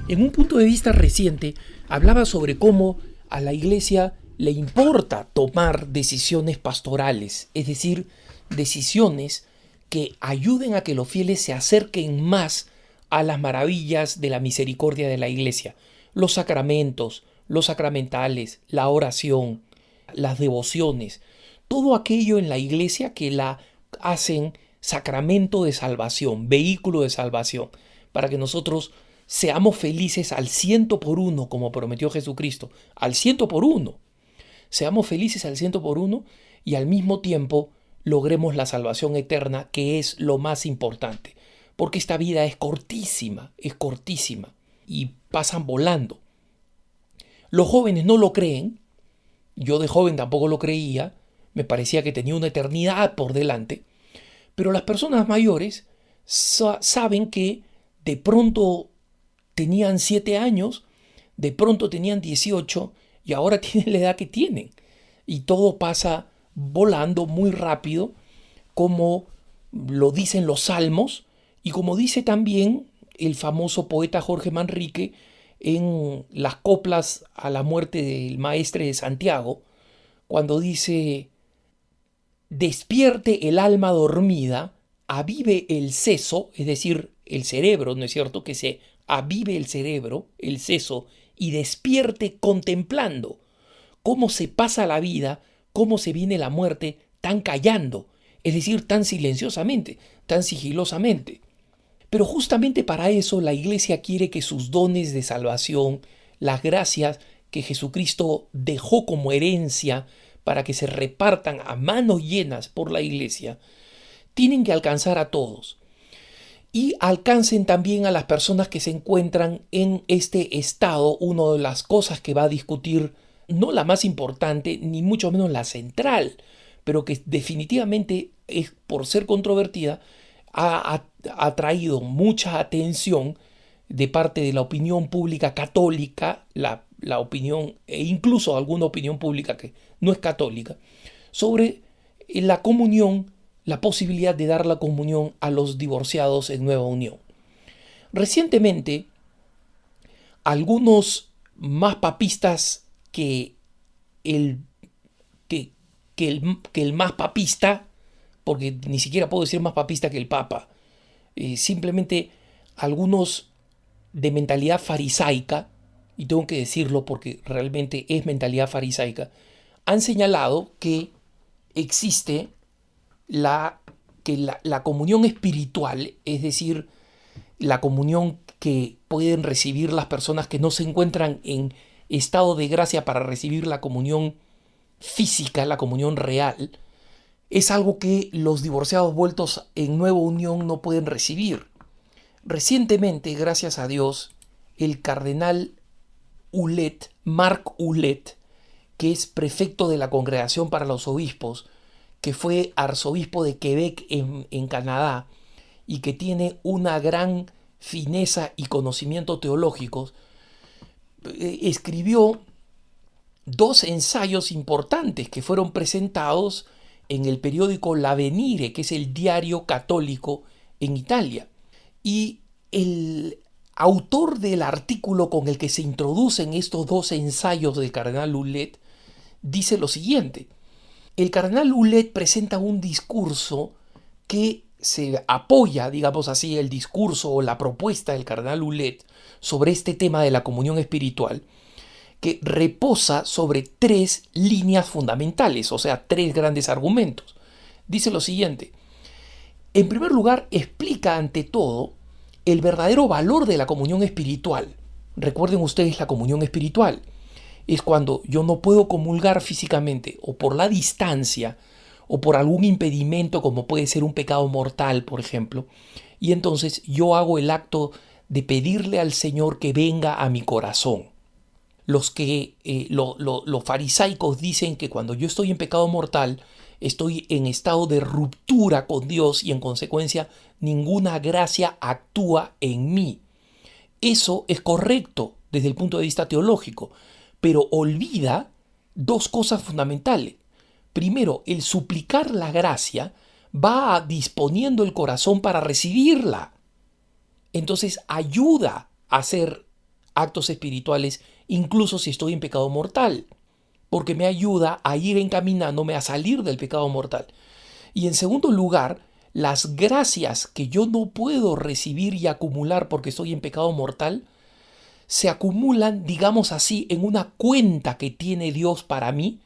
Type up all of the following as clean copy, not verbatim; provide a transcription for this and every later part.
En un punto de vista reciente, hablaba sobre cómo a la iglesia le importa tomar decisiones pastorales, es decir, decisiones que ayuden a que los fieles se acerquen más a las maravillas de la misericordia de la iglesia. Los sacramentos, los sacramentales, la oración, las devociones, todo aquello en la iglesia que la hacen sacramento de salvación, vehículo de salvación, para que nosotros seamos felices al 100 por 1, como prometió Jesucristo, al 100 por 1. Seamos felices al 100 por 1 y al mismo tiempo logremos la salvación eterna, que es lo más importante. Porque esta vida es cortísima y pasan volando. Los jóvenes no lo creen, yo de joven tampoco lo creía, me parecía que tenía una eternidad por delante, pero las personas mayores saben que de pronto tenían 7 años, de pronto tenían 18 y ahora tienen la edad que tienen. Y todo pasa volando muy rápido, como lo dicen los salmos y como dice también el famoso poeta Jorge Manrique en las coplas a la muerte del maestre de Santiago, cuando dice: despierte el alma dormida, avive el seso, es decir, el cerebro, ¿no es cierto? Que se avive el cerebro, el seso, y despierte contemplando cómo se pasa la vida, cómo se viene la muerte, tan callando, es decir, tan silenciosamente, tan sigilosamente. Pero justamente para eso la Iglesia quiere que sus dones de salvación, las gracias que Jesucristo dejó como herencia para que se repartan a manos llenas por la Iglesia, tienen que alcanzar a todos. Y alcancen también a las personas que se encuentran en este estado. Una de las cosas que va a discutir, no la más importante, ni mucho menos la central, pero que definitivamente es, por ser controvertida, ha traído mucha atención de parte de la opinión pública católica, la opinión, e incluso alguna opinión pública que no es católica, sobre la comunión, la posibilidad de dar la comunión a los divorciados en nueva unión. Recientemente, algunos más papistas que el, que el más papista, porque ni siquiera puedo decir más papista que el Papa, simplemente algunos de mentalidad farisaica, y tengo que decirlo porque realmente es mentalidad farisaica, han señalado que existe la comunión espiritual, es decir, la comunión que pueden recibir las personas que no se encuentran en estado de gracia para recibir la comunión física, la comunión real, es algo que los divorciados vueltos en nueva unión no pueden recibir. Recientemente, gracias a Dios, el cardenal Ouellet, Marc Ouellet, que es prefecto de la Congregación para los Obispos, que fue arzobispo de Quebec en Canadá y que tiene una gran fineza y conocimientos teológicos, escribió 2 ensayos importantes que fueron presentados en el periódico L'Avvenire, que es el diario católico en Italia. Y el autor del artículo con el que se introducen estos 2 ensayos del cardenal Ouellet dice lo siguiente: el cardenal Ouellet presenta un discurso que se apoya, digamos así, el discurso o la propuesta del cardenal Ouellet sobre este tema de la comunión espiritual, que reposa sobre 3 líneas fundamentales, o sea, 3 grandes argumentos. Dice lo siguiente: en primer lugar, explica ante todo el verdadero valor de la comunión espiritual. Recuerden ustedes, la comunión espiritual es cuando yo no puedo comulgar físicamente, o por la distancia, o por algún impedimento como puede ser un pecado mortal, por ejemplo, y entonces yo hago el acto de pedirle al Señor que venga a mi corazón. Los farisaicos dicen que cuando yo estoy en pecado mortal, estoy en estado de ruptura con Dios y en consecuencia ninguna gracia actúa en mí. Eso es correcto desde el punto de vista teológico, pero olvida 2 cosas fundamentales. Primero, el suplicar la gracia va disponiendo el corazón para recibirla. Entonces ayuda a ser actos espirituales, incluso si estoy en pecado mortal, porque me ayuda a ir encaminándome a salir del pecado mortal. Y en segundo lugar, las gracias que yo no puedo recibir y acumular porque estoy en pecado mortal, se acumulan, digamos así, en una cuenta que tiene Dios para mí,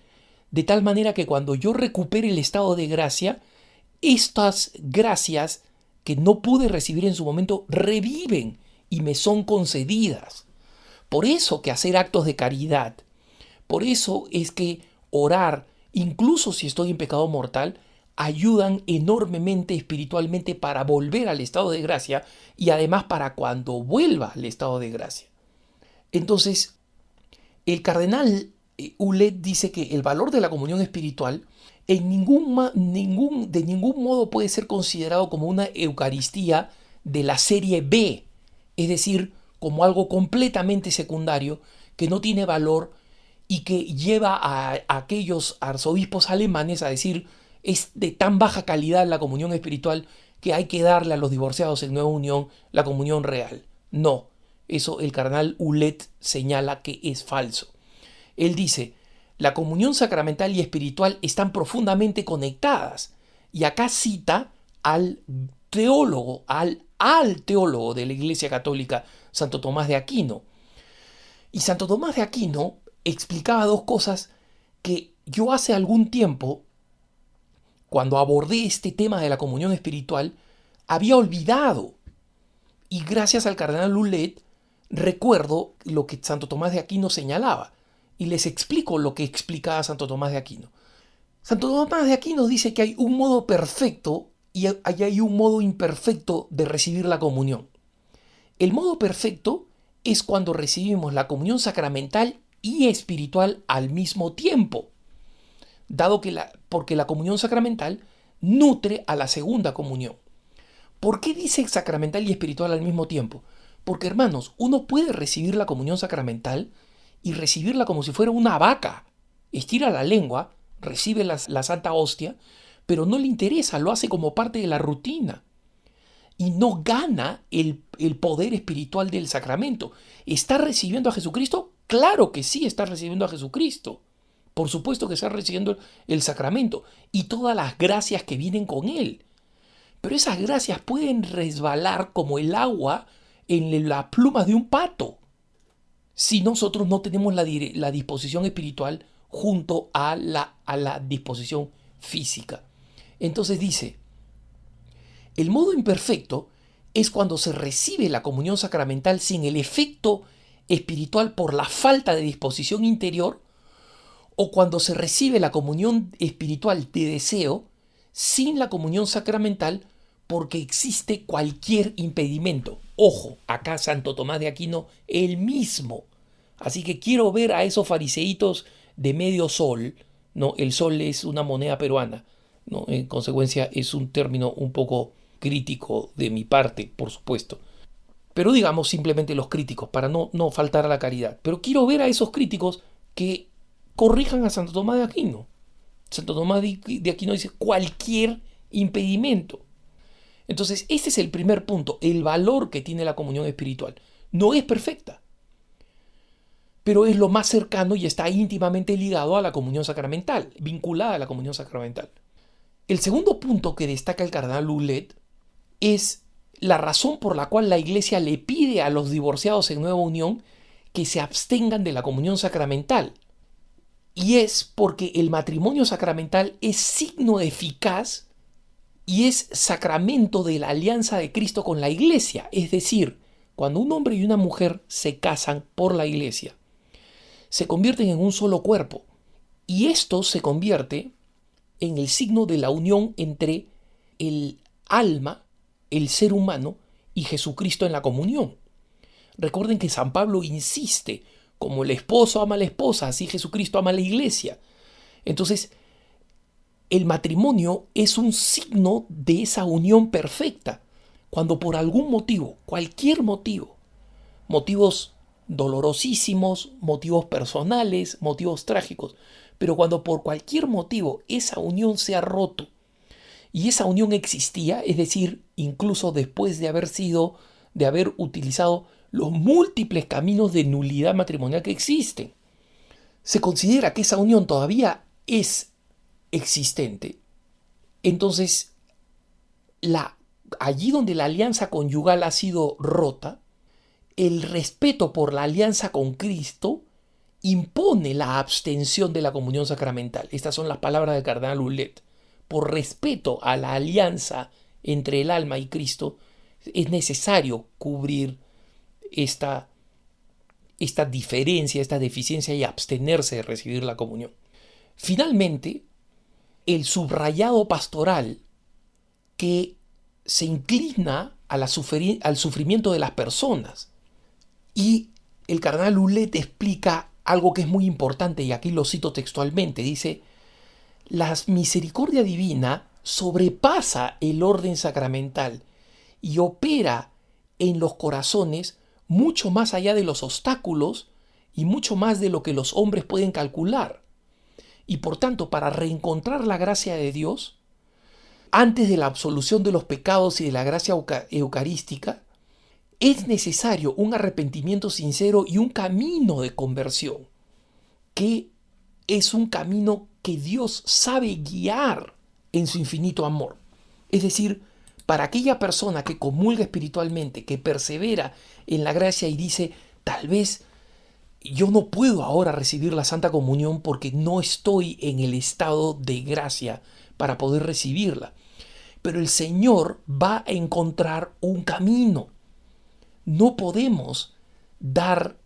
de tal manera que cuando yo recupere el estado de gracia, estas gracias que no pude recibir en su momento reviven y me son concedidas. Por eso que hacer actos de caridad, por eso es que orar, incluso si estoy en pecado mortal, ayudan enormemente espiritualmente para volver al estado de gracia y además para cuando vuelva al estado de gracia. Entonces, el cardenal Ulet dice que el valor de la comunión espiritual de ningún modo puede ser considerado como una Eucaristía de la serie B, es decir, como algo completamente secundario que no tiene valor y que lleva a aquellos arzobispos alemanes a decir es de tan baja calidad la comunión espiritual que hay que darle a los divorciados en nueva unión la comunión real. No, eso el cardenal Ulet señala que es falso. Él dice, la comunión sacramental y espiritual están profundamente conectadas. Y acá cita al teólogo, al teólogo de la Iglesia Católica, Santo Tomás de Aquino. Y Santo Tomás de Aquino explicaba dos cosas que yo hace algún tiempo, cuando abordé este tema de la comunión espiritual, había olvidado. Y gracias al cardenal Ulet, recuerdo lo que Santo Tomás de Aquino señalaba. Y les explico lo que explicaba Santo Tomás de Aquino. Santo Tomás de Aquino dice que hay un modo perfecto y hay un modo imperfecto de recibir la comunión. El modo perfecto es cuando recibimos la comunión sacramental y espiritual al mismo tiempo, porque la comunión sacramental nutre a la segunda comunión. ¿Por qué dice sacramental y espiritual al mismo tiempo? Porque, hermanos, uno puede recibir la comunión sacramental y recibirla como si fuera una vaca. Estira la lengua, recibe la Santa Hostia, pero no le interesa, lo hace como parte de la rutina. Y no gana el poder espiritual del sacramento. ¿Está recibiendo a Jesucristo? Claro que sí está recibiendo a Jesucristo. Por supuesto que está recibiendo el sacramento y todas las gracias que vienen con él. Pero esas gracias pueden resbalar como el agua en las plumas de un pato, si nosotros no tenemos la disposición espiritual junto a la disposición física. Entonces dice, el modo imperfecto es cuando se recibe la comunión sacramental sin el efecto espiritual por la falta de disposición interior, o cuando se recibe la comunión espiritual de deseo sin la comunión sacramental porque existe cualquier impedimento. Ojo, acá Santo Tomás de Aquino, el mismo. Así que quiero ver a esos fariseitos de medio sol, ¿no? El sol es una moneda peruana, ¿no? En consecuencia es un término un poco crítico de mi parte, por supuesto. Pero digamos simplemente los críticos, para no faltar a la caridad. Pero quiero ver a esos críticos que corrijan a Santo Tomás de Aquino. Santo Tomás de Aquino dice cualquier impedimento. Entonces, este es el primer punto, el valor que tiene la comunión espiritual. No es perfecta, pero es lo más cercano y está íntimamente ligado a la comunión sacramental, vinculada a la comunión sacramental. El segundo punto que destaca el cardenal Ulet es la razón por la cual la Iglesia le pide a los divorciados en nueva unión que se abstengan de la comunión sacramental. Y es porque el matrimonio sacramental es signo eficaz y es sacramento de la alianza de Cristo con la Iglesia. Es decir, cuando un hombre y una mujer se casan por la Iglesia, se convierten en un solo cuerpo. Y esto se convierte en el signo de la unión entre el alma, el ser humano y Jesucristo en la comunión. Recuerden que San Pablo insiste, como el esposo ama a la esposa, así Jesucristo ama a la Iglesia. Entonces, el matrimonio es un signo de esa unión perfecta. Cuando por algún motivo, cualquier motivo, motivos dolorosísimos, motivos personales, motivos trágicos, pero cuando por cualquier motivo esa unión se ha roto y esa unión existía, es decir, incluso después de haber utilizado los múltiples caminos de nulidad matrimonial que existen. Se considera que esa unión todavía es existente. Entonces, allí donde la alianza conyugal ha sido rota, el respeto por la alianza con Cristo impone la abstención de la comunión sacramental. Estas son las palabras del cardenal Ouellet. Por respeto a la alianza entre el alma y Cristo, es necesario cubrir esta diferencia, esta deficiencia y abstenerse de recibir la comunión. Finalmente, el subrayado pastoral que se inclina al sufrimiento de las personas. Y el cardenal Ouellet explica algo que es muy importante, y aquí lo cito textualmente. Dice: la misericordia divina sobrepasa el orden sacramental y opera en los corazones mucho más allá de los obstáculos y mucho más de lo que los hombres pueden calcular. Y por tanto, para reencontrar la gracia de Dios, antes de la absolución de los pecados y de la gracia eucarística, es necesario un arrepentimiento sincero y un camino de conversión, que es un camino que Dios sabe guiar en su infinito amor. Es decir, para aquella persona que comulga espiritualmente, que persevera en la gracia y dice: tal vez yo no puedo ahora recibir la Santa Comunión porque no estoy en el estado de gracia para poder recibirla. Pero el Señor va a encontrar un camino. No podemos dar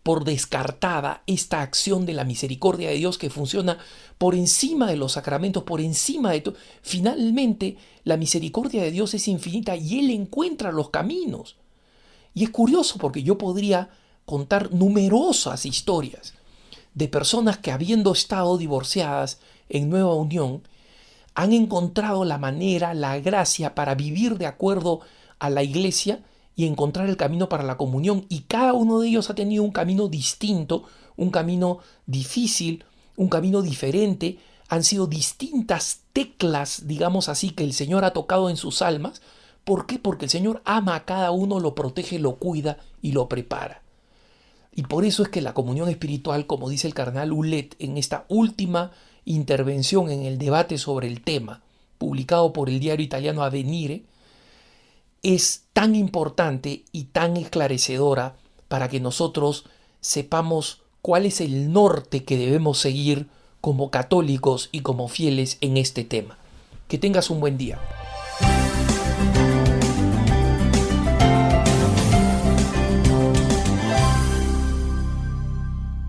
por descartada esta acción de la misericordia de Dios que funciona por encima de los sacramentos, por encima de todo. Finalmente, la misericordia de Dios es infinita y Él encuentra los caminos. Y es curioso porque yo podría contar numerosas historias de personas que, habiendo estado divorciadas en nueva unión, han encontrado la manera, la gracia para vivir de acuerdo a la Iglesia y encontrar el camino para la comunión. Y cada uno de ellos ha tenido un camino distinto, un camino difícil, un camino diferente. Han sido distintas teclas, digamos así, que el Señor ha tocado en sus almas. ¿Por qué? Porque el Señor ama a cada uno, lo protege, lo cuida y lo prepara. Y por eso es que la comunión espiritual, como dice el cardenal Ouellet en esta última intervención en el debate sobre el tema, publicado por el diario italiano Avvenire, es tan importante y tan esclarecedora para que nosotros sepamos cuál es el norte que debemos seguir como católicos y como fieles en este tema. Que tengas un buen día.